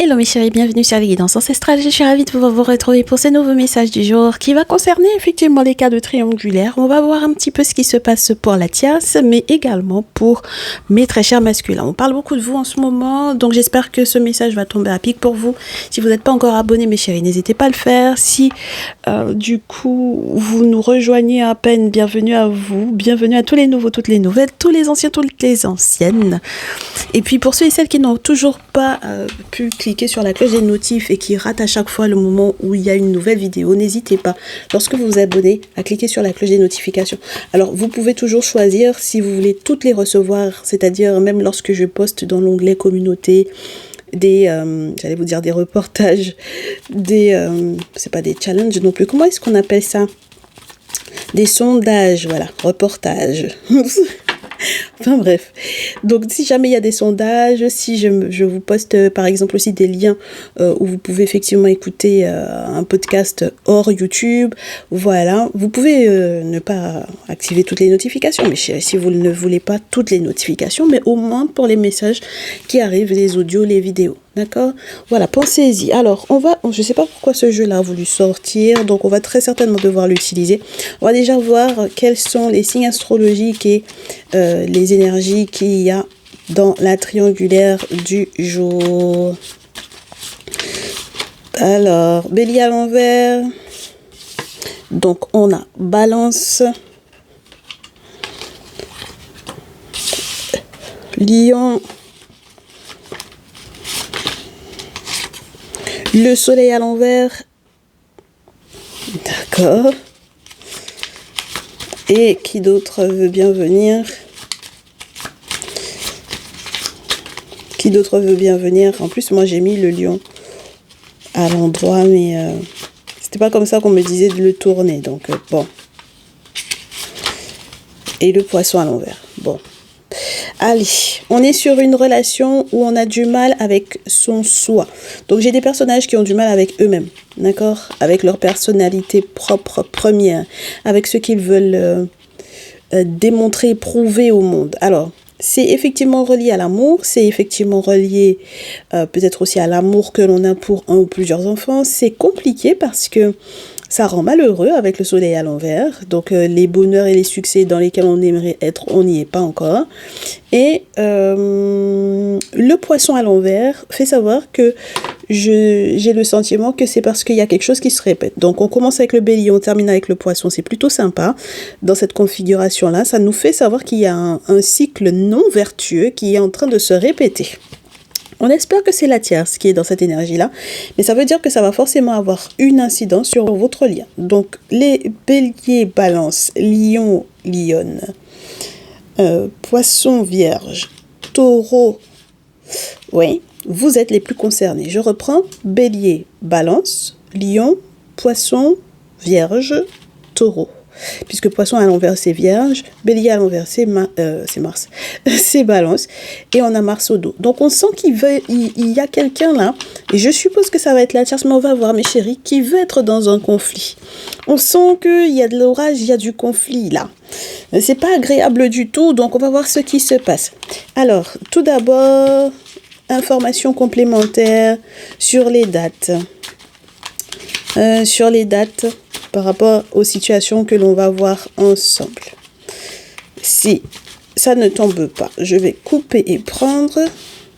Hello mes chéris, bienvenue sur les guidances ancestrales. Je suis ravie de pouvoir vous retrouver pour ce nouveau message du jour qui va concerner effectivement les cas de triangulaire. On va voir un petit peu ce qui se passe pour la tierce, mais également pour mes très chers masculins. On parle beaucoup de vous en ce moment, donc j'espère que ce message va tomber à pic pour vous. Si vous n'êtes pas encore abonné mes chéris, n'hésitez pas à le faire. Si du coup vous nous rejoignez à peine, bienvenue à vous, bienvenue à tous les nouveaux, toutes les nouvelles, tous les anciens, toutes les anciennes. Et puis pour ceux et celles qui n'ont toujours pas pu cliquer sur la cloche des notifs et qui ratent à chaque fois le moment où il y a une nouvelle vidéo, n'hésitez pas, lorsque vous vous abonnez, à cliquer sur la cloche des notifications. Alors vous pouvez toujours choisir si vous voulez toutes les recevoir, c'est-à-dire même lorsque je poste dans l'onglet communauté des, j'allais vous dire des reportages, c'est pas des challenges non plus, comment est-ce qu'on appelle ça? Des sondages, voilà, reportages. Enfin bref, donc si jamais il y a des sondages, si je vous poste par exemple aussi des liens où vous pouvez effectivement écouter un podcast hors YouTube, voilà, vous pouvez ne pas activer toutes les notifications, mais si vous ne voulez pas toutes les notifications, mais au moins pour les messages qui arrivent, les audios, les vidéos. D'accord? Voilà, pensez-y. Alors, je sais pas pourquoi ce jeu-là a voulu sortir, donc on va très certainement devoir l'utiliser. On va déjà voir quels sont les signes astrologiques et les énergies qu'il y a dans la triangulaire du jour. Alors, Bélier à l'envers. Donc, on a Balance, Lion, le soleil à l'envers, d'accord. Et qui d'autre veut bien venir? Qui d'autre veut bien venir? En plus, moi j'ai mis le lion à l'endroit, mais c'était pas comme ça qu'on me disait de le tourner, donc bon. Et le poisson à l'envers, bon. Allez, on est sur une relation où on a du mal avec son soi. Donc j'ai des personnages qui ont du mal avec eux-mêmes, d'accord? Avec leur personnalité propre, première, avec ce qu'ils veulent démontrer, prouver au monde. Alors, c'est effectivement relié à l'amour, c'est effectivement relié peut-être aussi à l'amour que l'on a pour un ou plusieurs enfants. C'est compliqué parce que ça rend malheureux avec le soleil à l'envers. Donc, les bonheurs et les succès dans lesquels on aimerait être, on n'y est pas encore. Et le poisson à l'envers fait savoir que j'ai le sentiment que c'est parce qu'il y a quelque chose qui se répète. Donc, on commence avec le bélier, on termine avec le poisson. C'est plutôt sympa dans cette configuration-là. Ça nous fait savoir qu'il y a un cycle non vertueux qui est en train de se répéter. On espère que c'est la tierce qui est dans cette énergie-là, mais ça veut dire que ça va forcément avoir une incidence sur votre lien. Donc, les béliers, balance, lion, lionne, poisson, vierge, taureau, oui, vous êtes les plus concernés. Je reprends, bélier, balance, lion, poisson, vierge, taureau. Puisque poisson à l'envers c'est vierge, bélier à l'envers c'est Mars, c'est balance, et on a Mars au dos. Donc on sent qu'il y a quelqu'un là, et je suppose que ça va être la tierce, mais on va voir mes chéris, qui veut être dans un conflit. On sent qu'il y a de l'orage, il y a du conflit là. C'est pas agréable du tout, donc on va voir ce qui se passe. Alors, tout d'abord, information complémentaire sur les dates. Par rapport aux situations que l'on va voir ensemble. Si ça ne tombe pas, je vais couper et prendre.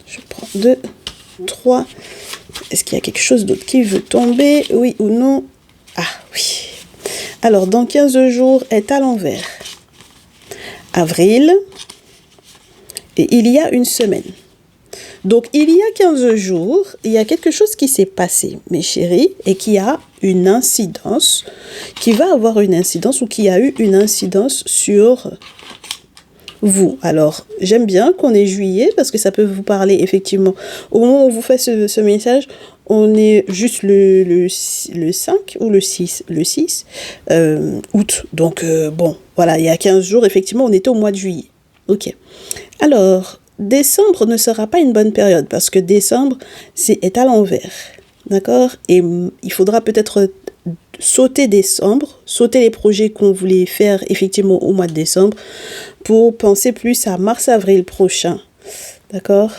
Je prends 2, 3. Est-ce qu'il y a quelque chose d'autre qui veut tomber? Oui ou non? Ah oui. Alors, dans 15 jours est à l'envers. Avril. Et il y a une semaine. Donc, il y a 15 jours, il y a quelque chose qui s'est passé, mes chéris, et qui a une incidence, qui va avoir une incidence ou qui a eu une incidence sur vous. Alors, j'aime bien qu'on ait juillet parce que ça peut vous parler effectivement. Au moment où on vous fait ce message, on est juste le 5 ou le 6 août. Donc, bon, voilà, il y a 15 jours, effectivement, on était au mois de juillet. Ok. Alors, décembre ne sera pas une bonne période parce que décembre, est à l'envers. D'accord? Et il faudra peut-être sauter décembre, sauter les projets qu'on voulait faire effectivement au mois de décembre pour penser plus à mars-avril prochain. D'accord?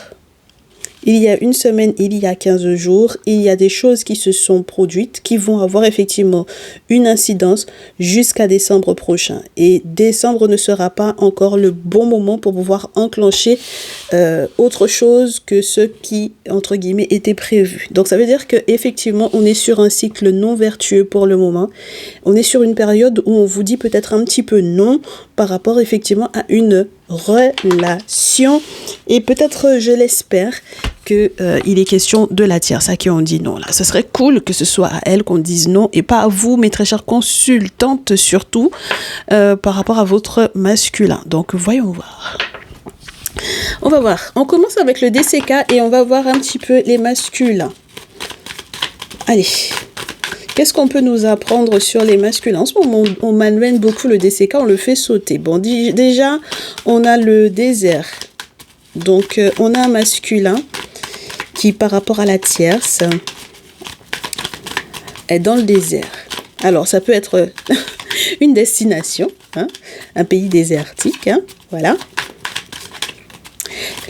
il y a une semaine, il y a 15 jours, il y a des choses qui se sont produites qui vont avoir effectivement une incidence jusqu'à décembre prochain. Et décembre ne sera pas encore le bon moment pour pouvoir enclencher autre chose que ce qui, entre guillemets, était prévu. Donc ça veut dire qu'effectivement, on est sur un cycle non vertueux pour le moment. On est sur une période où on vous dit peut-être un petit peu non par rapport effectivement à une relation. Et peut-être, je l'espère, que il est question de la tierce à qui on dit non. Là, ce serait cool que ce soit à elle qu'on dise non et pas à vous, mes très chères consultantes, surtout par rapport à votre masculin. Donc, voyons voir. On va voir. On commence avec le DCK et on va voir un petit peu les masculins. Allez. Qu'est-ce qu'on peut nous apprendre sur les masculins? En ce moment, on malmène beaucoup le DCK, on le fait sauter. Bon, déjà, on a le désert. Donc, on a un masculin qui, par rapport à la tierce, est dans le désert. Alors, ça peut être une destination, hein, un pays désertique, hein, voilà.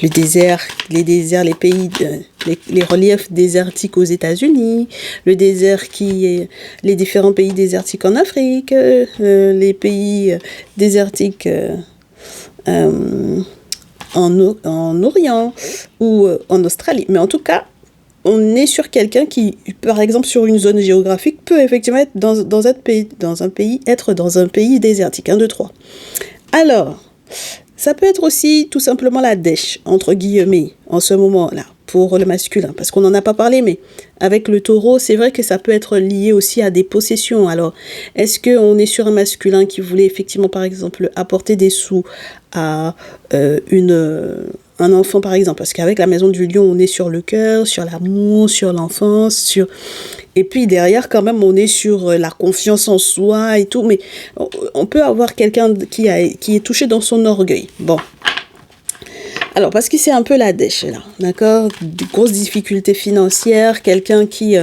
Le désert, les pays, les reliefs désertiques aux États-Unis, le désert les différents pays désertiques en Afrique, les pays désertiques en Orient ou en Australie. Mais en tout cas, on est sur quelqu'un qui, par exemple, sur une zone géographique, peut effectivement être dans un pays désertique. 1, 2, 3. Alors, ça peut être aussi tout simplement la dèche, entre guillemets, en ce moment-là, pour le masculin. Parce qu'on n'en a pas parlé, mais avec le taureau, c'est vrai que ça peut être lié aussi à des possessions. Alors, est-ce qu'on est sur un masculin qui voulait effectivement, par exemple, apporter des sous à un enfant, par exemple? Parce qu'avec la maison du lion, on est sur le cœur, sur l'amour, sur l'enfance, Et puis derrière, quand même, on est sur la confiance en soi et tout. Mais on peut avoir quelqu'un qui est touché dans son orgueil. Bon. Alors, parce que c'est un peu la dèche, là. D'accord? De grosses difficultés financières. Quelqu'un qui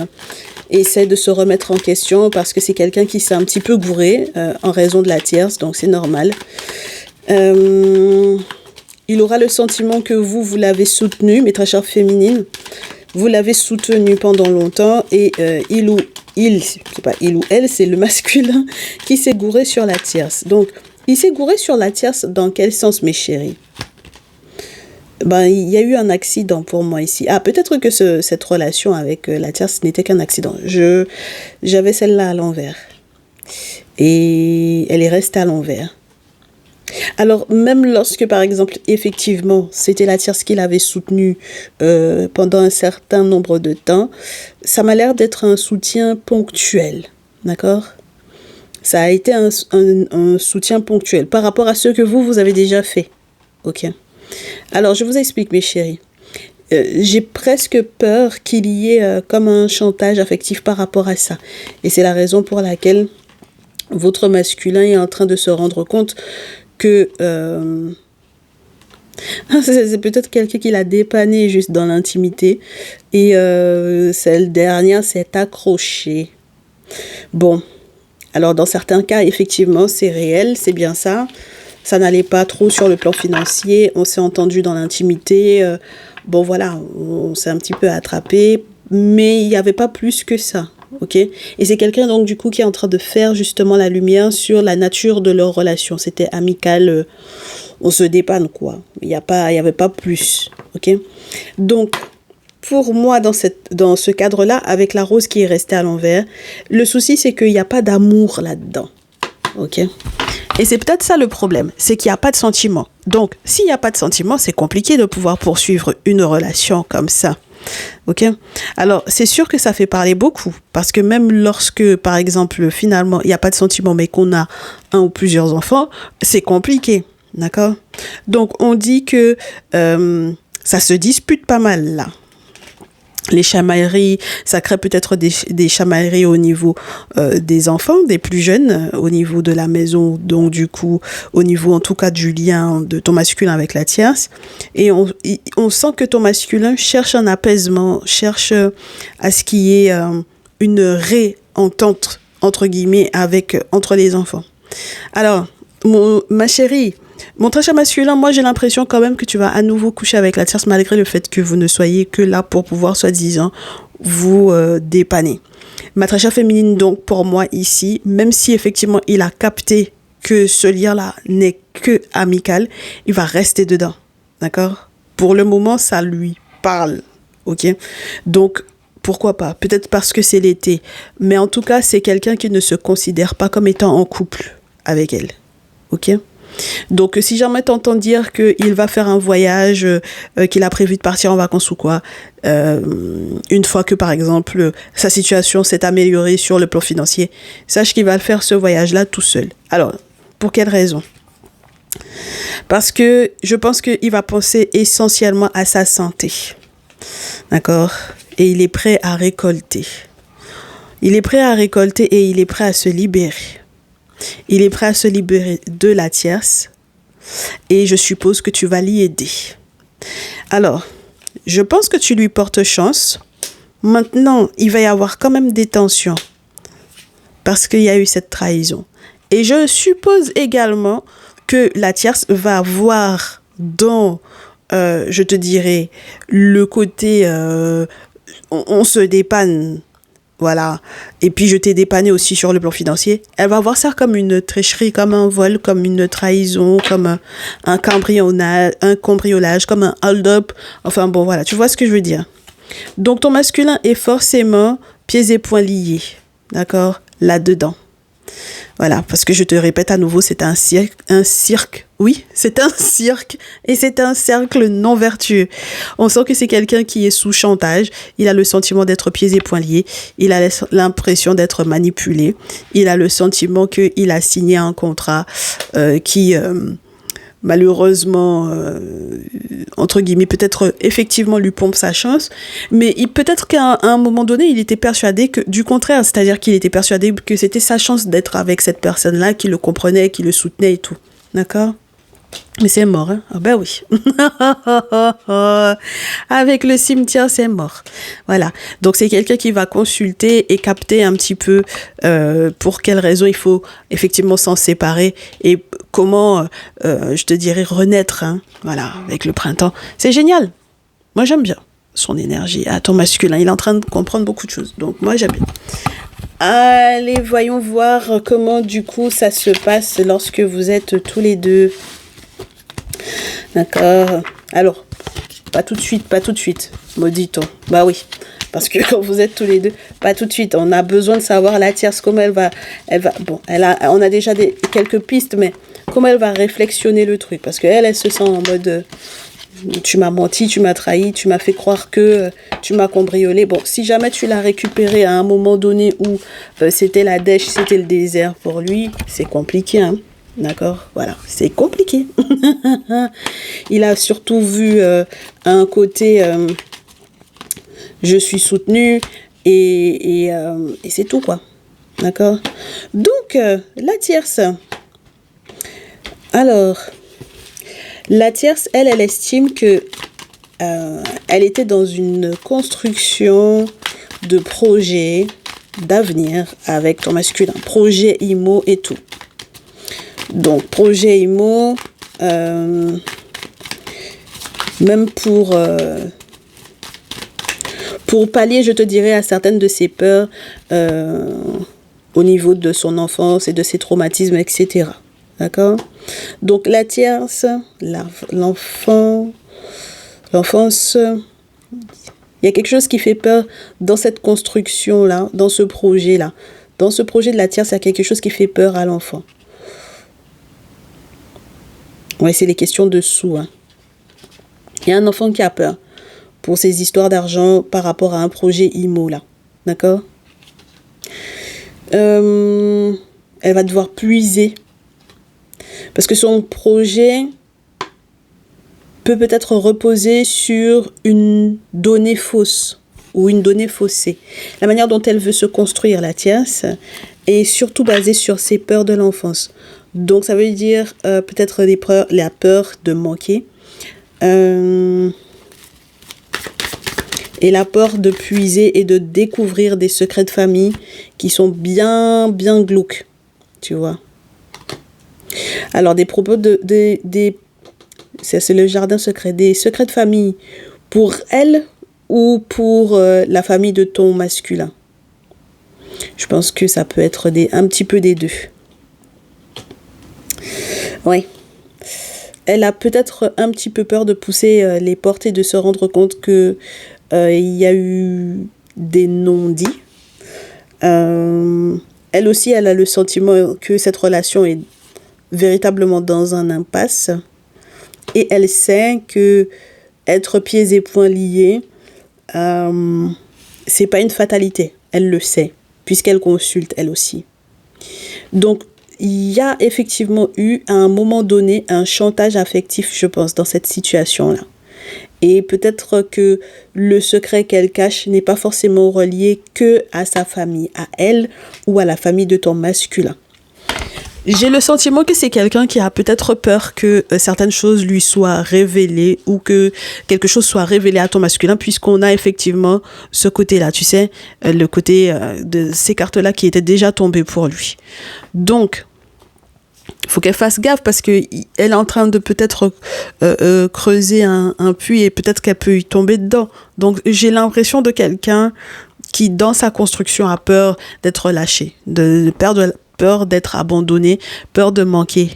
essaie de se remettre en question parce que c'est quelqu'un qui s'est un petit peu gouré en raison de la tierce. Donc, c'est normal. Il aura le sentiment que vous l'avez soutenu, mes très chères féminines. Vous l'avez soutenu pendant longtemps et c'est pas il ou elle, c'est le masculin qui s'est gouré sur la tierce. Donc, il s'est gouré sur la tierce dans quel sens, mes chéris? Ben, il y a eu un accident pour moi ici. Ah, peut-être que cette relation avec la tierce n'était qu'un accident. J'avais celle-là à l'envers. Et elle est restée à l'envers. Alors, même lorsque, par exemple, effectivement, c'était la tierce qui l'avait soutenu pendant un certain nombre de temps, ça m'a l'air d'être un soutien ponctuel, d'accord? Ça a été un soutien ponctuel par rapport à ce que vous avez déjà fait, ok? Alors, je vous explique, mes chéris. J'ai presque peur qu'il y ait comme un chantage affectif par rapport à ça. Et c'est la raison pour laquelle votre masculin est en train de se rendre compte que c'est peut-être quelqu'un qui l'a dépanné juste dans l'intimité et celle dernière s'est accrochée. Bon, alors dans certains cas, effectivement, c'est réel, c'est bien ça. Ça n'allait pas trop sur le plan financier, on s'est entendu dans l'intimité. Bon voilà, on s'est un petit peu attrapé, mais il n'y avait pas plus que ça. Ok, et c'est quelqu'un donc du coup qui est en train de faire justement la lumière sur la nature de leur relation. C'était amical, on se dépanne quoi. Il y avait pas plus. Ok, donc pour moi dans ce cadre-là, avec la rose qui est restée à l'envers, le souci c'est qu'il n'y a pas d'amour là-dedans. Ok, et c'est peut-être ça le problème, c'est qu'il n'y a pas de sentiment. Donc s'il n'y a pas de sentiment, c'est compliqué de pouvoir poursuivre une relation comme ça. Ok, alors c'est sûr que ça fait parler beaucoup parce que même lorsque par exemple finalement il n'y a pas de sentiment mais qu'on a un ou plusieurs enfants, c'est compliqué, d'accord? Donc on dit que ça se dispute pas mal là. Les chamailleries, ça crée peut-être des chamailleries au niveau des enfants, des plus jeunes, au niveau de la maison, donc du coup, au niveau en tout cas du lien de ton masculin avec la tierce. Et on sent que ton masculin cherche un apaisement, cherche à ce qu'il y ait une réentente, entre guillemets, entre les enfants. Alors, ma chérie, Mon très cher masculin, moi j'ai l'impression quand même que tu vas à nouveau coucher avec la tierce malgré le fait que vous ne soyez que là pour pouvoir soi-disant vous dépanner. Ma très chère féminine, donc pour moi ici, même si effectivement il a capté que ce lien-là n'est que amical, il va rester dedans. D'accord? Pour le moment, ça lui parle. Ok? Donc, pourquoi pas? Peut-être parce que c'est l'été. Mais en tout cas, c'est quelqu'un qui ne se considère pas comme étant en couple avec elle. Ok? Donc, si jamais t'entends dire qu'il va faire un voyage, qu'il a prévu de partir en vacances ou quoi, une fois que, par exemple, sa situation s'est améliorée sur le plan financier, sache qu'il va faire ce voyage-là tout seul. Alors, pour quelle raison? Parce que je pense qu'il va penser essentiellement à sa santé. D'accord? Et il est prêt à récolter. Il est prêt à récolter et il est prêt à se libérer. Il est prêt à se libérer de la tierce et je suppose que tu vas l'y aider. Alors, je pense que tu lui portes chance. Maintenant, il va y avoir quand même des tensions parce qu'il y a eu cette trahison. Et je suppose également que la tierce va voir dans, je te dirais, le côté on se dépanne. Voilà. Et puis, je t'ai dépanné aussi sur le plan financier. Elle va voir ça comme une tricherie, comme un vol, comme une trahison, comme un cambriolage, comme un hold-up. Enfin, bon, voilà. Tu vois ce que je veux dire. Donc, ton masculin est forcément pieds et poings liés. D'accord? Là-dedans. Voilà, parce que je te répète à nouveau, c'est un cirque. Oui, c'est un cirque et c'est un cercle non vertueux. On sent que c'est quelqu'un qui est sous chantage. Il a le sentiment d'être pieds et poings liés. Il a l'impression d'être manipulé. Il a le sentiment qu'il a signé un contrat qui... malheureusement, entre guillemets, peut-être effectivement lui pompe sa chance, mais peut-être qu'à un moment donné, il était persuadé que du contraire, c'est-à-dire qu'il était persuadé que c'était sa chance d'être avec cette personne-là, qui le comprenait, qui le soutenait et tout. D'accord ? Mais c'est mort, hein? Ah ben oui. Avec le cimetière, c'est mort. Voilà. Donc, c'est quelqu'un qui va consulter et capter un petit peu pour quelles raisons il faut effectivement s'en séparer et comment, je te dirais, renaître. Hein? Voilà, avec le printemps. C'est génial. Moi, j'aime bien son énergie. Ah, ton masculin, il est en train de comprendre beaucoup de choses. Donc, moi, j'aime bien. Allez, voyons voir comment, du coup, ça se passe lorsque vous êtes tous les deux. D'accord. Alors, pas tout de suite, maudit-on. Bah oui, parce que quand vous êtes tous les deux, pas tout de suite. On a besoin de savoir la tierce, comment elle va, bon, on a déjà quelques pistes, mais comment elle va réflexionner le truc. Parce qu'elle, elle se sent en mode, tu m'as menti, tu m'as trahi, tu m'as fait croire que tu m'as cambriolé. Bon, si jamais tu l'as récupéré à un moment donné où c'était la dèche, c'était le désert pour lui, c'est compliqué, hein. D'accord, voilà, c'est compliqué. Il a surtout vu un côté je suis soutenu et c'est tout quoi. D'accord. Donc la tierce. Alors la tierce, elle estime que elle était dans une construction de projet d'avenir avec ton masculin, projet IMO et tout. Donc, projet IMO, même pour pallier, je te dirais, à certaines de ses peurs au niveau de son enfance et de ses traumatismes, etc. D'accord? Donc, la tierce, l'enfance, il y a quelque chose qui fait peur dans cette construction-là, dans ce projet-là. Dans ce projet de la tierce, il y a quelque chose qui fait peur à l'enfant. Ouais, c'est les questions dessous. Hein. Il y a un enfant qui a peur pour ces histoires d'argent par rapport à un projet IMO, là. D'accord? Elle va devoir puiser. Parce que son projet peut-être reposer sur une donnée fausse ou une donnée faussée. La manière dont elle veut se construire, la tierce, est surtout basée sur ses peurs de l'enfance. Donc, ça veut dire peut-être la peur de manquer et la peur de puiser et de découvrir des secrets de famille qui sont bien, bien glauques, tu vois. Alors, des propos c'est le jardin secret, des secrets de famille pour elle ou pour la famille de ton masculin. Je pense que ça peut être un petit peu des deux. Oui. Elle a peut-être un petit peu peur de pousser les portes et de se rendre compte que il y a eu des non-dits. Elle aussi, elle a le sentiment que cette relation est véritablement dans un impasse. Et elle sait que être pieds et poings liés, c'est pas une fatalité. Elle le sait, puisqu'elle consulte elle aussi. Donc, il y a effectivement eu, à un moment donné, un chantage affectif, je pense, dans cette situation-là. Et peut-être que le secret qu'elle cache n'est pas forcément relié que à sa famille, à elle ou à la famille de ton masculin. J'ai le sentiment que c'est quelqu'un qui a peut-être peur que certaines choses lui soient révélées ou que quelque chose soit révélé à ton masculin, puisqu'on a effectivement ce côté-là, tu sais, le côté de ces cartes-là qui étaient déjà tombées pour lui. Donc, il faut qu'elle fasse gaffe parce qu'elle est en train de peut-être creuser un puits et peut-être qu'elle peut y tomber dedans. Donc, j'ai l'impression de quelqu'un qui, dans sa construction, a peur d'être lâché, de perdre peur d'être abandonnée, peur de manquer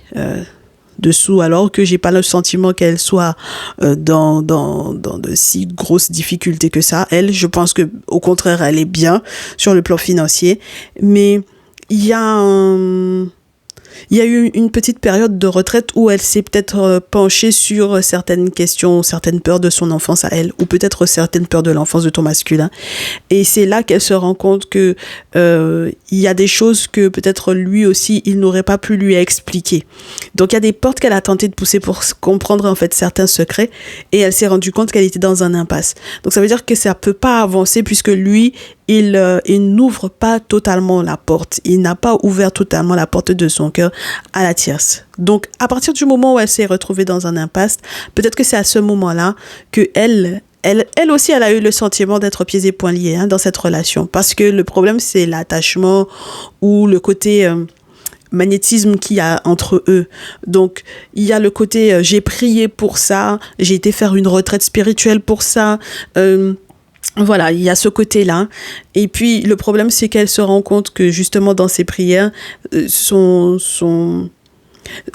de sous, alors que j'ai pas le sentiment qu'elle soit dans de si grosses difficultés que ça. Elle, je pense que au contraire, elle est bien sur le plan financier, mais il y a eu une petite période de retraite où elle s'est peut-être penchée sur certaines questions, certaines peurs de son enfance à elle, ou peut-être certaines peurs de l'enfance de ton masculin. Et c'est là qu'elle se rend compte que il y a des choses que peut-être lui aussi, il n'aurait pas pu lui expliquer. Donc il y a des portes qu'elle a tenté de pousser pour comprendre en fait certains secrets, et elle s'est rendue compte qu'elle était dans un impasse. Donc ça veut dire que ça peut pas avancer puisque lui, il n'ouvre pas totalement la porte. Il n'a pas ouvert totalement la porte de son cœur à la tierce. Donc, à partir du moment où elle s'est retrouvée dans un impasse, peut-être que c'est à ce moment-là que elle aussi, elle a eu le sentiment d'être pieds et poings liés dans cette relation. Parce que le problème, c'est l'attachement ou le côté magnétisme qu'il y a entre eux. Donc, il y a le côté j'ai prié pour ça, j'ai été faire une retraite spirituelle pour ça, voilà, il y a ce côté-là. Et puis, le problème, c'est qu'elle se rend compte que, justement, dans ses prières,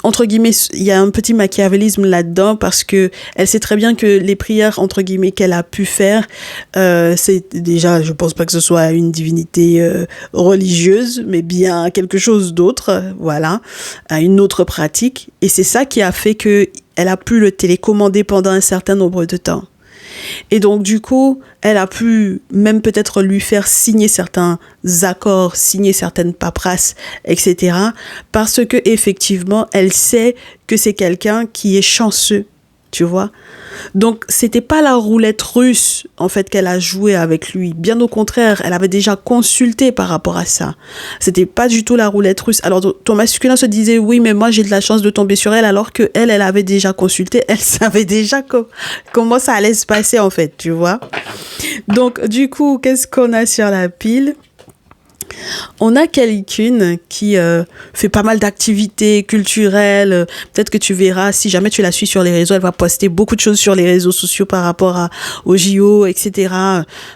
entre guillemets, il y a un petit machiavélisme là-dedans parce que elle sait très bien que les prières, entre guillemets, qu'elle a pu faire, c'est déjà, je pense pas que ce soit une divinité religieuse, mais bien quelque chose d'autre, voilà, une autre pratique. Et c'est ça qui a fait que elle a pu le télécommander pendant un certain nombre de temps. Et donc, du coup, elle a pu même peut-être lui faire signer certains accords, signer certaines paperasses, etc. Parce que effectivement, elle sait que c'est quelqu'un qui est chanceux, tu vois. Donc, c'était pas la roulette russe, en fait, qu'elle a joué avec lui. Bien au contraire, elle avait déjà consulté par rapport à ça. C'était pas du tout la roulette russe. Alors, ton masculin se disait, oui, mais moi, j'ai de la chance de tomber sur elle, alors que elle avait déjà consulté. Elle savait déjà comment ça allait se passer, en fait, tu vois. Donc, du coup, qu'est-ce qu'on a sur la pile ? On a quelqu'une qui fait pas mal d'activités culturelles. Peut-être que tu verras, si jamais tu la suis sur les réseaux, elle va poster beaucoup de choses sur les réseaux sociaux par rapport aux JO, etc.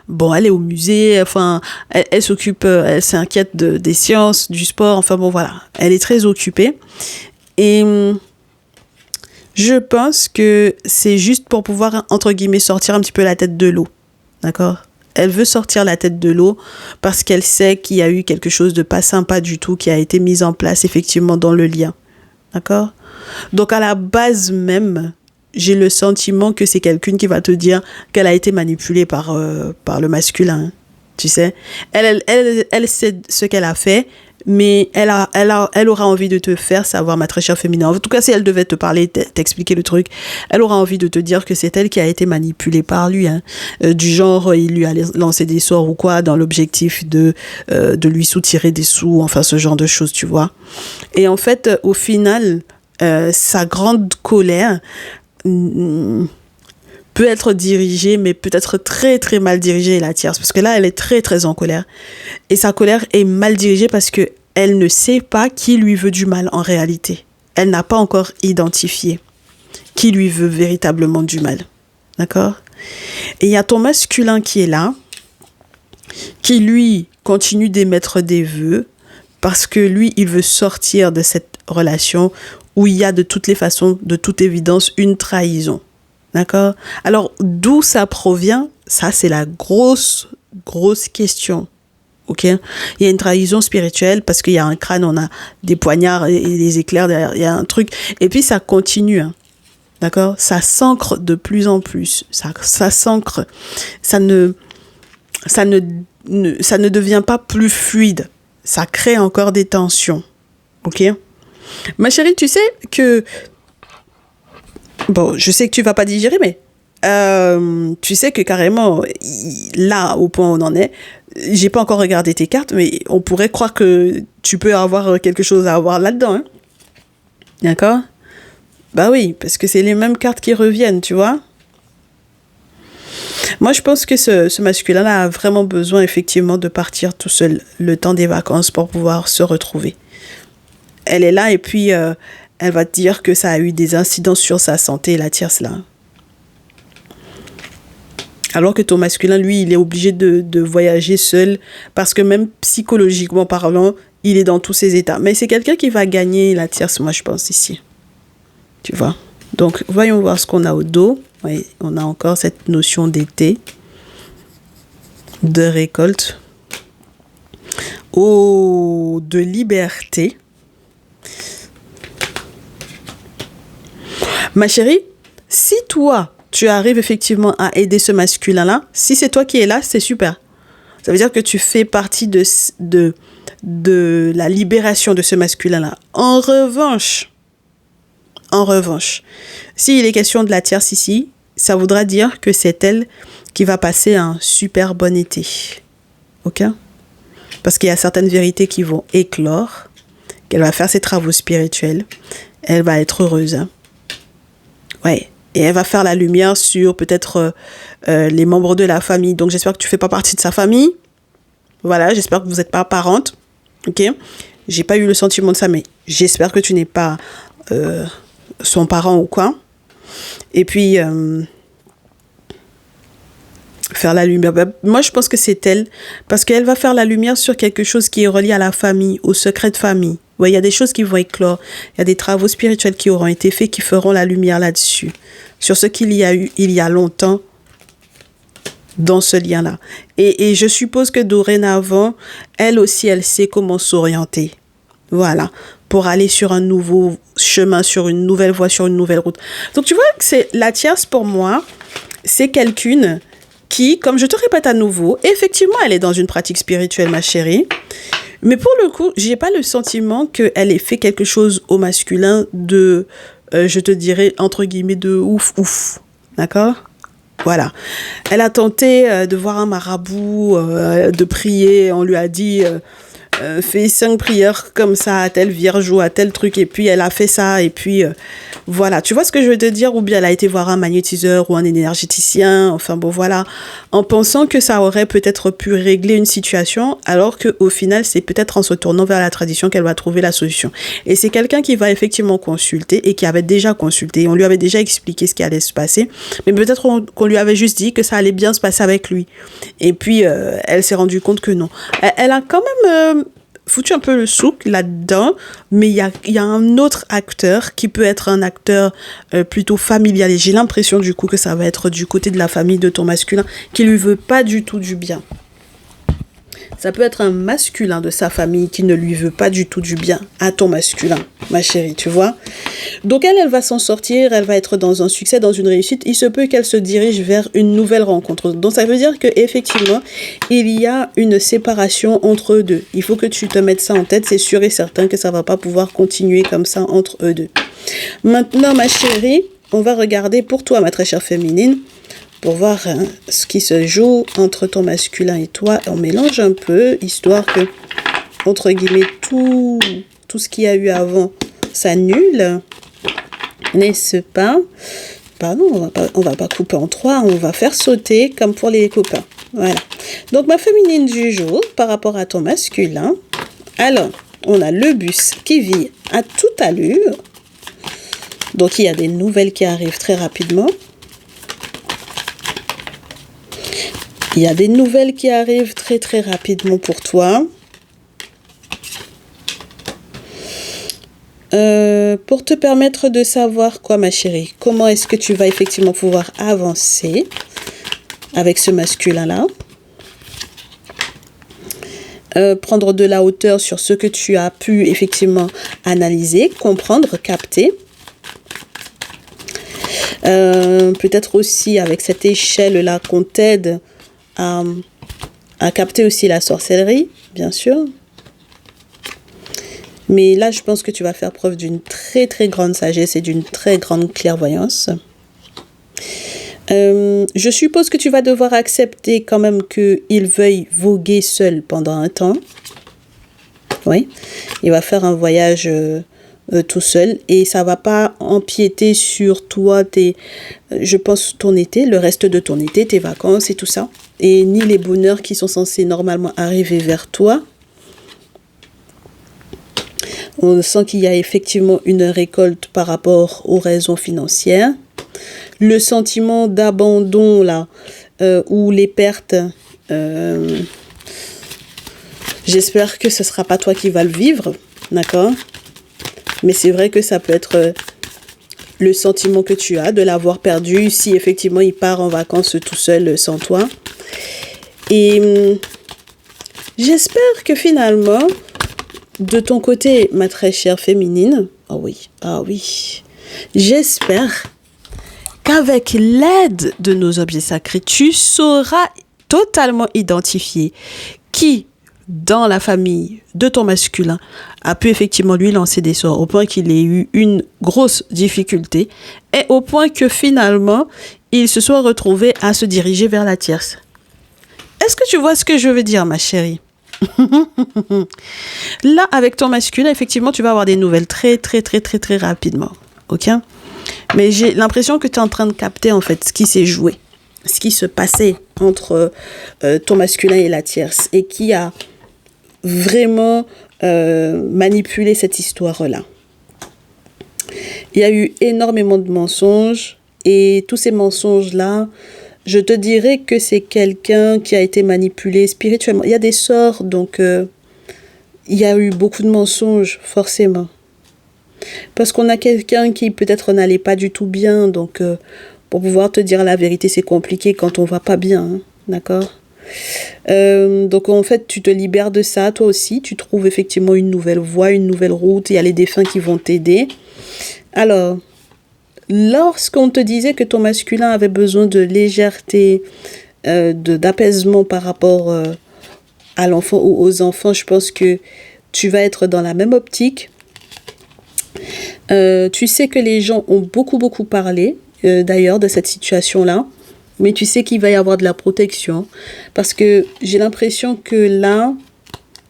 Bon, elle est au musée, enfin, elle s'occupe, elle s'inquiète des sciences, du sport, enfin bon, voilà. Elle est très occupée. Et je pense que c'est juste pour pouvoir, entre guillemets, sortir un petit peu la tête de l'eau. D'accord ? Elle veut sortir la tête de l'eau parce qu'elle sait qu'il y a eu quelque chose de pas sympa du tout qui a été mis en place effectivement dans le lien. D'accord ? Donc à la base même, j'ai le sentiment que c'est quelqu'un qui va te dire qu'elle a été manipulée par le masculin. Tu sais ? Elle sait ce qu'elle a fait, mais elle aura envie de te faire savoir, ma très chère féminine. En tout cas, si elle devait te parler, t'expliquer le truc, elle aura envie de te dire que c'est elle qui a été manipulée par lui. Du genre, il lui a lancé des sorts ou quoi, dans l'objectif de lui soutirer des sous, enfin ce genre de choses, tu vois. Et en fait, au final, sa grande colère peut être dirigée, mais peut-être très très mal dirigée, la tierce, parce que là elle est très très en colère, et sa colère est mal dirigée parce que elle ne sait pas qui lui veut du mal en réalité. elle n'a pas encore identifié qui lui veut véritablement du mal. D'accord? Et il y a ton masculin qui est là, qui lui continue d'émettre des vœux parce que lui, il veut sortir de cette relation où il y a de toutes les façons, de toute évidence, une trahison. D'accord? Alors, d'où ça provient? Ça, c'est la grosse question. Ok? Il y a une trahison spirituelle parce qu'il y a un crâne, on a des poignards et des éclairs derrière, il y a un truc. Et puis, ça continue. Hein. D'accord? Ça s'ancre de plus en plus. Ça s'ancre. Ça ne devient pas plus fluide. Ça crée encore des tensions. Ok? Ma chérie, tu sais que... Bon, je sais que tu vas pas digérer, mais... tu sais que carrément, là, au point où on en est, j'ai pas encore regardé tes cartes, mais on pourrait croire que tu peux avoir quelque chose à avoir là-dedans. Hein? D'accord? Bah oui, parce que c'est les mêmes cartes qui reviennent, tu vois? Moi, je pense que ce masculin-là a vraiment besoin, effectivement, de partir tout seul le temps des vacances pour pouvoir se retrouver. Elle est là et puis elle va te dire que ça a eu des incidences sur sa santé, la tierce là. Alors que ton masculin, lui, il est obligé de voyager seul parce que même psychologiquement parlant, il est dans tous ses états. Mais c'est quelqu'un qui va gagner la tierce, moi, je pense, ici. Tu vois? Donc, voyons voir ce qu'on a au dos. Oui, on a encore cette notion d'été, de récolte, de liberté. Ma chérie, si toi, tu arrives effectivement à aider ce masculin-là, si c'est toi qui es là, c'est super. Ça veut dire que tu fais partie de la libération de ce masculin-là. En revanche, s'il est question de la tierce ici, ça voudra dire que c'est elle qui va passer un super bon été. Ok? Parce qu'il y a certaines vérités qui vont éclore, qu'elle va faire ses travaux spirituels, elle va être heureuse. Hein? Ouais. Et elle va faire la lumière sur peut-être les membres de la famille. Donc, j'espère que tu ne fais pas partie de sa famille. Voilà, j'espère que vous n'êtes pas parente. Ok? J'ai pas eu le sentiment de ça, mais j'espère que tu n'es pas son parent ou quoi. Et puis, faire la lumière. Moi, je pense que c'est elle. Parce qu'elle va faire la lumière sur quelque chose qui est relié à la famille, au secret de famille. Ouais, il y a des choses qui vont éclore. Il y a des travaux spirituels qui auront été faits qui feront la lumière là-dessus. Sur ce qu'il y a eu il y a longtemps dans ce lien-là. Et je suppose que dorénavant, elle aussi, elle sait comment s'orienter. Voilà. Pour aller sur un nouveau chemin, sur une nouvelle voie, sur une nouvelle route. Donc, tu vois que c'est la tierce pour moi, c'est quelqu'une qui, comme je te répète à nouveau, effectivement, elle est dans une pratique spirituelle, ma chérie. Mais pour le coup, j'ai pas le sentiment qu'elle ait fait quelque chose au masculin de, je te dirais, entre guillemets, de ouf. D'accord? Voilà. Elle a tenté de voir un marabout, de prier. On lui a dit, fais 5 prières comme ça à telle vierge ou à tel truc. Et puis, elle a fait ça. Et puis, voilà. Tu vois ce que je veux te dire? Ou bien elle a été voir un magnétiseur ou un énergéticien. Enfin, bon, voilà. En pensant que ça aurait peut-être pu régler une situation, alors qu'au final, c'est peut-être en se tournant vers la tradition qu'elle va trouver la solution. Et c'est quelqu'un qui va effectivement consulter et qui avait déjà consulté. On lui avait déjà expliqué ce qui allait se passer. Mais peut-être qu'on lui avait juste dit que ça allait bien se passer avec lui. Et puis, elle s'est rendue compte que non. Elle a quand même... foutu un peu le souk là-dedans, mais il y a un autre acteur qui peut être un acteur plutôt familial. Et j'ai l'impression du coup que ça va être du côté de la famille de ton masculin qui lui veut pas du tout du bien. Ça peut être un masculin de sa famille qui ne lui veut pas du tout du bien à ton masculin, ma chérie, tu vois. Donc elle va s'en sortir, elle va être dans un succès, dans une réussite. Il se peut qu'elle se dirige vers une nouvelle rencontre. Donc ça veut dire qu'effectivement, il y a une séparation entre eux deux. Il faut que tu te mettes ça en tête, c'est sûr et certain que ça va pas pouvoir continuer comme ça entre eux deux. Maintenant, ma chérie, on va regarder pour toi, ma très chère féminine, pour voir ce qui se joue entre ton masculin et toi. On mélange un peu, histoire que, entre guillemets, tout ce qu'il y a eu avant s'annule. N'est-ce pas? Pardon, on va pas couper en 3, on va faire sauter comme pour les copains. Voilà. Donc, ma féminine du jour, par rapport à ton masculin. Alors, on a le bus qui vit à toute allure. Donc, il y a des nouvelles qui arrivent très rapidement. Il y a des nouvelles qui arrivent très, très rapidement pour toi. Pour te permettre de savoir quoi, ma chérie, comment est-ce que tu vas effectivement pouvoir avancer avec ce masculin-là. Prendre de la hauteur sur ce que tu as pu effectivement analyser, comprendre, capter. Peut-être aussi avec cette échelle-là qu'on t'aide à capter aussi la sorcellerie, bien sûr. Mais là, je pense que tu vas faire preuve d'une très, très grande sagesse et d'une très grande clairvoyance. Je suppose que tu vas devoir accepter quand même qu'il veuille voguer seul pendant un temps. Oui, il va faire un voyage tout seul et ça va pas empiéter sur toi, je pense ton été, le reste de ton été, tes vacances et tout ça. Et ni les bonheurs qui sont censés normalement arriver vers toi. On sent qu'il y a effectivement une récolte par rapport aux raisons financières. Le sentiment d'abandon, là, ou les pertes, j'espère que ce ne sera pas toi qui vas le vivre, d'accord? Mais c'est vrai que ça peut être le sentiment que tu as de l'avoir perdu si effectivement il part en vacances tout seul sans toi. Et j'espère que finalement, de ton côté, ma très chère féminine, ah oui, j'espère qu'avec l'aide de nos objets sacrés, tu sauras totalement identifier qui, dans la famille de ton masculin, a pu effectivement lui lancer des sorts au point qu'il ait eu une grosse difficulté et au point que finalement, il se soit retrouvé à se diriger vers la tierce. Est-ce que tu vois ce que je veux dire, ma chérie? Là, avec ton masculin, effectivement, tu vas avoir des nouvelles très, très, très, très, très rapidement. Ok? Mais j'ai l'impression que tu es en train de capter, en fait, ce qui s'est joué, ce qui se passait entre ton masculin et la tierce et qui a vraiment manipulé cette histoire-là. Il y a eu énormément de mensonges et tous ces mensonges-là, je te dirais que c'est quelqu'un qui a été manipulé spirituellement. Il y a des sorts, donc il y a eu beaucoup de mensonges, forcément. Parce qu'on a quelqu'un qui peut-être n'allait pas du tout bien, donc pour pouvoir te dire la vérité, c'est compliqué quand on va pas bien, hein, d'accord? Donc en fait, tu te libères de ça, toi aussi, tu trouves effectivement une nouvelle voie, une nouvelle route, il y a les défunts qui vont t'aider. Alors, lorsqu'on te disait que ton masculin avait besoin de légèreté, d'apaisement par rapport à l'enfant ou aux enfants, je pense que tu vas être dans la même optique. Tu sais que les gens ont beaucoup parlé d'ailleurs de cette situation-là, mais tu sais qu'il va y avoir de la protection parce que j'ai l'impression que là,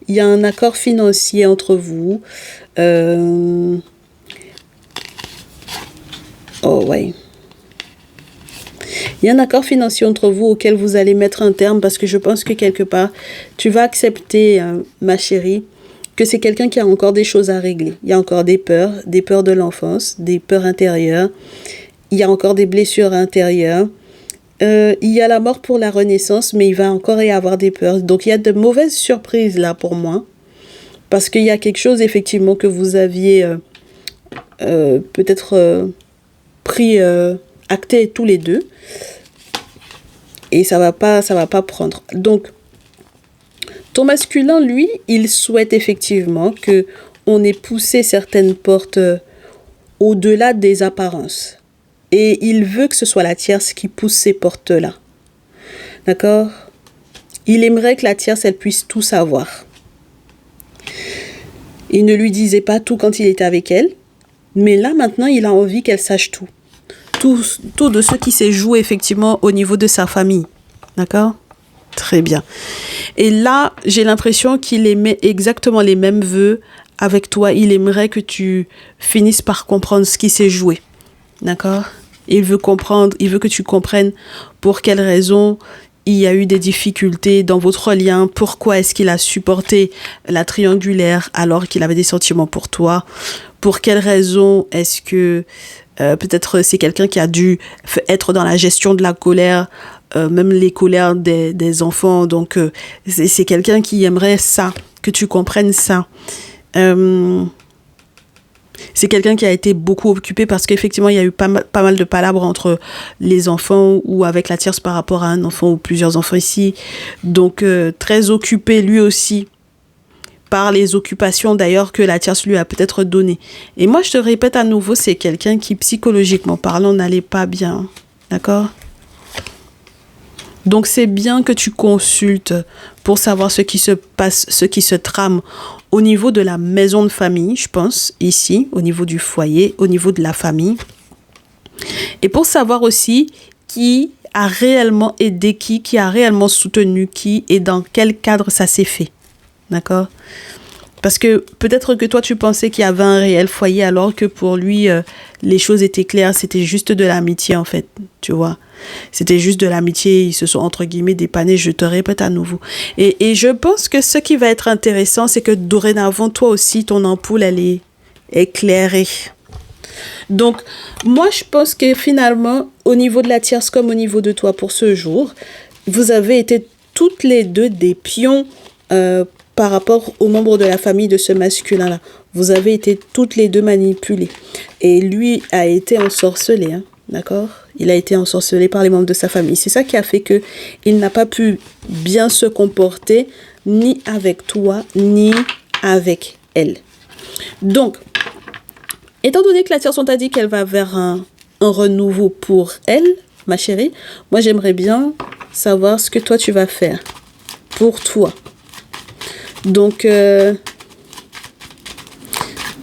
il y a un accord financier entre vous. Oh ouais. Il y a un accord financier entre vous auquel vous allez mettre un terme parce que je pense que quelque part, tu vas accepter, ma chérie, que c'est quelqu'un qui a encore des choses à régler. Il y a encore des peurs de l'enfance, des peurs intérieures. Il y a encore des blessures intérieures. Il y a la mort pour la renaissance, mais il va encore y avoir des peurs. Donc, il y a de mauvaises surprises là pour moi. Parce qu'il y a quelque chose, effectivement, que vous aviez peut-être pris, acté tous les deux. Et ça va pas prendre. Donc, ton masculin, lui, il souhaite effectivement que on ait poussé certaines portes au-delà des apparences. Et il veut que ce soit la tierce qui pousse ces portes-là. D'accord? Il aimerait que la tierce, elle puisse tout savoir. Il ne lui disait pas tout quand il était avec elle. Mais là, maintenant, il a envie qu'elle sache tout. Tout de ce qui s'est joué, effectivement, au niveau de sa famille. D'accord? Très bien. Et là, j'ai l'impression qu'il émet exactement les mêmes vœux avec toi. Il aimerait que tu finisses par comprendre ce qui s'est joué. D'accord? Il veut comprendre, il veut que tu comprennes pour quelles raisons il y a eu des difficultés dans votre lien, pourquoi est-ce qu'il a supporté la triangulaire alors qu'il avait des sentiments pour toi, pour quelles raisons est-ce que peut-être c'est quelqu'un qui a dû être dans la gestion de la colère, même les colères des enfants, donc c'est quelqu'un qui aimerait ça, que tu comprennes ça. C'est quelqu'un qui a été beaucoup occupé parce qu'effectivement, il y a eu pas mal de palabres entre les enfants ou avec la tierce par rapport à un enfant ou plusieurs enfants ici. Donc, très occupé lui aussi par les occupations d'ailleurs que la tierce lui a peut-être données. Et moi, je te répète à nouveau, c'est quelqu'un qui, psychologiquement parlant, n'allait pas bien. D'accord ? Donc, c'est bien que tu consultes pour savoir ce qui se passe, ce qui se trame au niveau de la maison de famille, je pense, ici, au niveau du foyer, au niveau de la famille. Et pour savoir aussi qui a réellement aidé qui a réellement soutenu qui et dans quel cadre ça s'est fait. D'accord ? Parce que peut-être que toi, tu pensais qu'il y avait un réel foyer alors que pour lui, les choses étaient claires. C'était juste de l'amitié, en fait, tu vois. C'était juste de l'amitié. Ils se sont, entre guillemets, dépannés. Je te répète à nouveau. Et je pense que ce qui va être intéressant, c'est que dorénavant, toi aussi, ton ampoule, elle est éclairée. Donc, moi, je pense que finalement, au niveau de la tierce comme au niveau de toi pour ce jour, vous avez été toutes les deux des pions par rapport aux membres de la famille de ce masculin-là. Vous avez été toutes les deux manipulées. Et lui a été ensorcelé, hein, d'accord ? Il a été ensorcelé par les membres de sa famille. C'est ça qui a fait qu'il n'a pas pu bien se comporter, ni avec toi, ni avec elle. Donc, étant donné que la tierce, on t'a dit qu'elle va vers un renouveau pour elle, ma chérie, moi j'aimerais bien savoir ce que toi tu vas faire pour toi. Donc,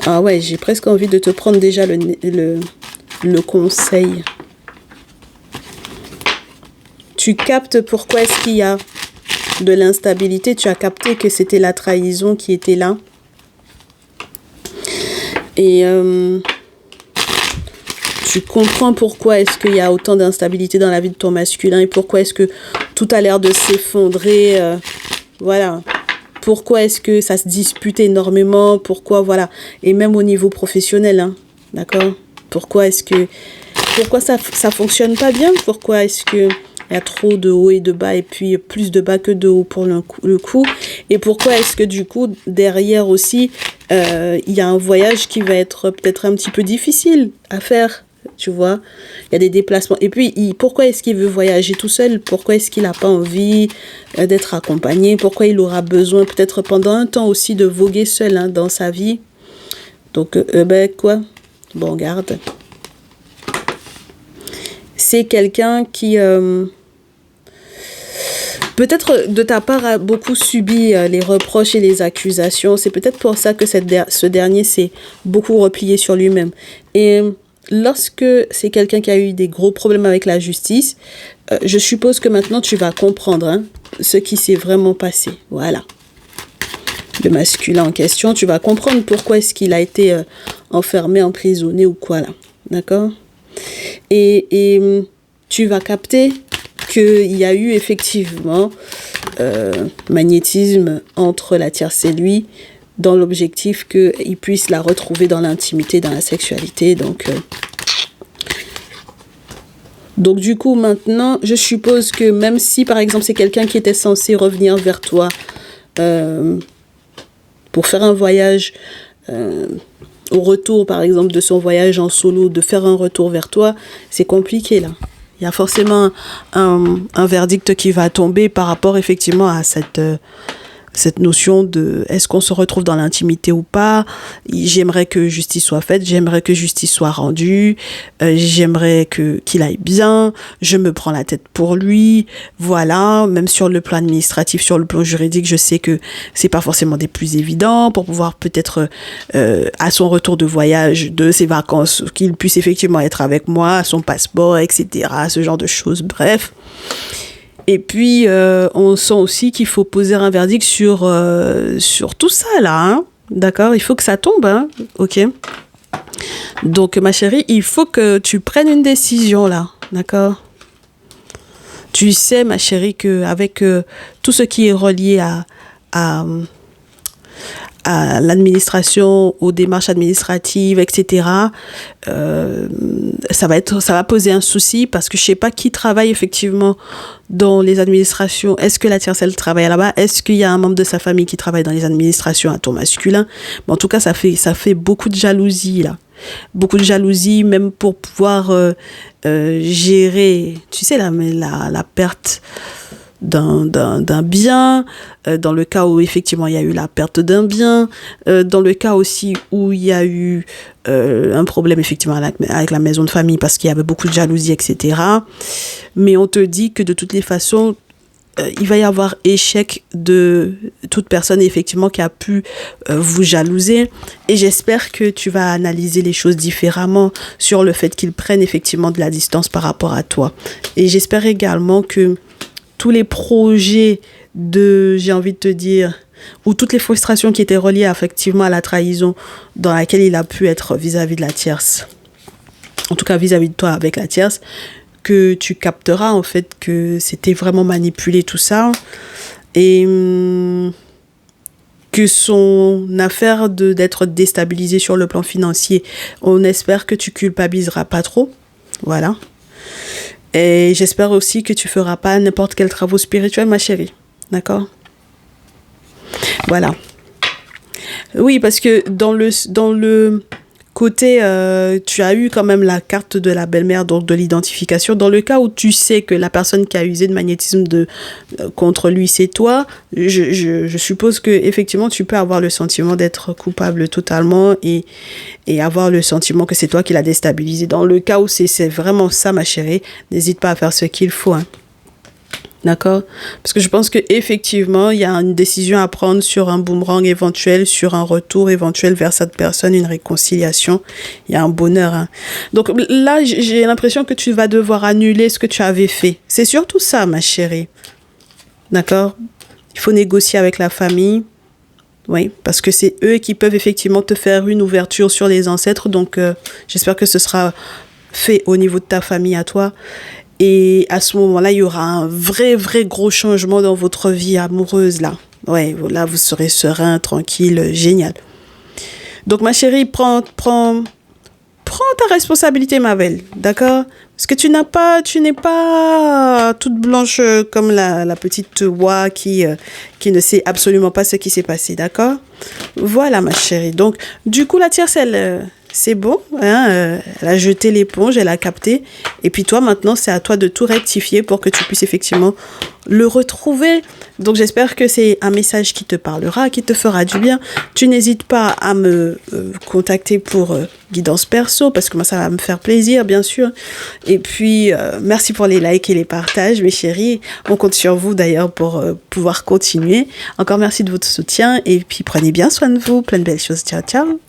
ah ouais, j'ai presque envie de te prendre déjà le conseil. Tu captes pourquoi est-ce qu'il y a de l'instabilité. Tu as capté que c'était la trahison qui était là. Et tu comprends pourquoi est-ce qu'il y a autant d'instabilité dans la vie de ton masculin et pourquoi est-ce que tout a l'air de s'effondrer. Voilà. Pourquoi est-ce que ça se dispute énormément? Pourquoi, voilà. Et même au niveau professionnel, hein. D'accord? Pourquoi ça fonctionne pas bien? Pourquoi est-ce que il y a trop de hauts et de bas et puis plus de bas que de hauts pour le coup? Et pourquoi est-ce que du coup, derrière aussi, il y a un voyage qui va être peut-être un petit peu difficile à faire? Tu vois, il y a des déplacements. Et puis, pourquoi est-ce qu'il veut voyager tout seul? Pourquoi est-ce qu'il n'a pas envie d'être accompagné? Pourquoi il aura besoin, peut-être pendant un temps aussi, de voguer seul, hein, dans sa vie? Donc, quoi? Bon, garde. C'est quelqu'un qui, peut-être de ta part, a beaucoup subi les reproches et les accusations. C'est peut-être pour ça que ce dernier s'est beaucoup replié sur lui-même. Et lorsque c'est quelqu'un qui a eu des gros problèmes avec la justice, je suppose que maintenant tu vas comprendre, hein, ce qui s'est vraiment passé. Voilà. Le masculin en question, tu vas comprendre pourquoi est-ce qu'il a été enfermé, emprisonné ou quoi là. D'accord? Et tu vas capter qu'il y a eu effectivement magnétisme entre la tierce et lui, dans l'objectif qu'il puisse la retrouver dans l'intimité, dans la sexualité. Donc du coup, maintenant, je suppose que même si, par exemple, c'est quelqu'un qui était censé revenir vers toi pour faire un voyage, au retour, par exemple, de son voyage en solo, de faire un retour vers toi, c'est compliqué, là. Il y a forcément un verdict qui va tomber par rapport, effectivement, à cette notion de est-ce qu'on se retrouve dans l'intimité ou pas. J'aimerais que justice soit faite, j'aimerais que justice soit rendue, j'aimerais qu'il aille bien, je me prends la tête pour lui, voilà. Même sur le plan administratif, sur le plan juridique, je sais que c'est pas forcément des plus évidents pour pouvoir peut-être à son retour de voyage, de ses vacances, qu'il puisse effectivement être avec moi, son passeport, etc., ce genre de choses, bref. Et puis, on sent aussi qu'il faut poser un verdict sur tout ça, là. Hein. D'accord? Il faut que ça tombe, hein. OK? Donc, ma chérie, il faut que tu prennes une décision, là. D'accord? Tu sais, ma chérie, qu'avec tout ce qui est relié à, à l'administration, aux démarches administratives, etc., ça va poser un souci parce que je sais pas qui travaille effectivement dans les administrations. Est-ce que la tierce, elle travaille là-bas? Est-ce qu'il y a un membre de sa famille qui travaille dans les administrations à ton masculin? Mais en tout cas, ça fait beaucoup de jalousie, là. Beaucoup de jalousie, même pour pouvoir gérer, tu sais, la perte d'un bien, dans le cas où effectivement il y a eu la perte d'un bien, dans le cas aussi où il y a eu un problème effectivement avec la maison de famille parce qu'il y avait beaucoup de jalousie, etc. Mais on te dit que de toutes les façons, il va y avoir échec de toute personne effectivement qui a pu vous jalouser, et j'espère que tu vas analyser les choses différemment sur le fait qu'ils prennent effectivement de la distance par rapport à toi. Et j'espère également que tous les projets j'ai envie de te dire, ou toutes les frustrations qui étaient reliées effectivement à la trahison dans laquelle il a pu être vis-à-vis de la tierce, en tout cas vis-à-vis de toi avec la tierce, que tu capteras en fait que c'était vraiment manipulé tout ça, et que son affaire d'être déstabilisé sur le plan financier, on espère que tu culpabiliseras pas trop, voilà. Et j'espère aussi que tu feras pas n'importe quel travaux spirituel, ma chérie. D'accord? Voilà. Oui, parce que dans le côté, tu as eu quand même la carte de la belle-mère, donc de l'identification. Dans le cas où tu sais que la personne qui a usé de magnétisme contre lui, c'est toi, je suppose que effectivement tu peux avoir le sentiment d'être coupable totalement et avoir le sentiment que c'est toi qui l'as déstabilisé. Dans le cas où c'est vraiment ça, ma chérie, n'hésite pas à faire ce qu'il faut, hein. D'accord? Parce que je pense qu'effectivement, il y a une décision à prendre sur un boomerang éventuel, sur un retour éventuel vers cette personne, une réconciliation. Il y a un bonheur, hein. Donc là, j'ai l'impression que tu vas devoir annuler ce que tu avais fait. C'est surtout ça, ma chérie. D'accord? Il faut négocier avec la famille. Oui, parce que c'est eux qui peuvent effectivement te faire une ouverture sur les ancêtres. Donc, j'espère que ce sera fait au niveau de ta famille à toi. Et à ce moment-là, il y aura un vrai gros changement dans votre vie amoureuse, là. Ouais, là, vous serez serein, tranquille, génial. Donc, ma chérie, prends ta responsabilité, ma belle, d'accord? Parce que tu n'es pas toute blanche comme la petite oie qui ne sait absolument pas ce qui s'est passé, d'accord? Voilà, ma chérie. Donc, du coup, la tierce, c'est bon, hein, elle a jeté l'éponge, elle a capté. Et puis toi, maintenant, c'est à toi de tout rectifier pour que tu puisses effectivement le retrouver. Donc, j'espère que c'est un message qui te parlera, qui te fera du bien. Tu n'hésites pas à me contacter pour guidance perso, parce que moi, ça va me faire plaisir, bien sûr. Et puis, merci pour les likes et les partages, mes chéris. On compte sur vous, d'ailleurs, pour pouvoir continuer. Encore merci de votre soutien. Et puis, prenez bien soin de vous. Plein de belles choses. Ciao, ciao.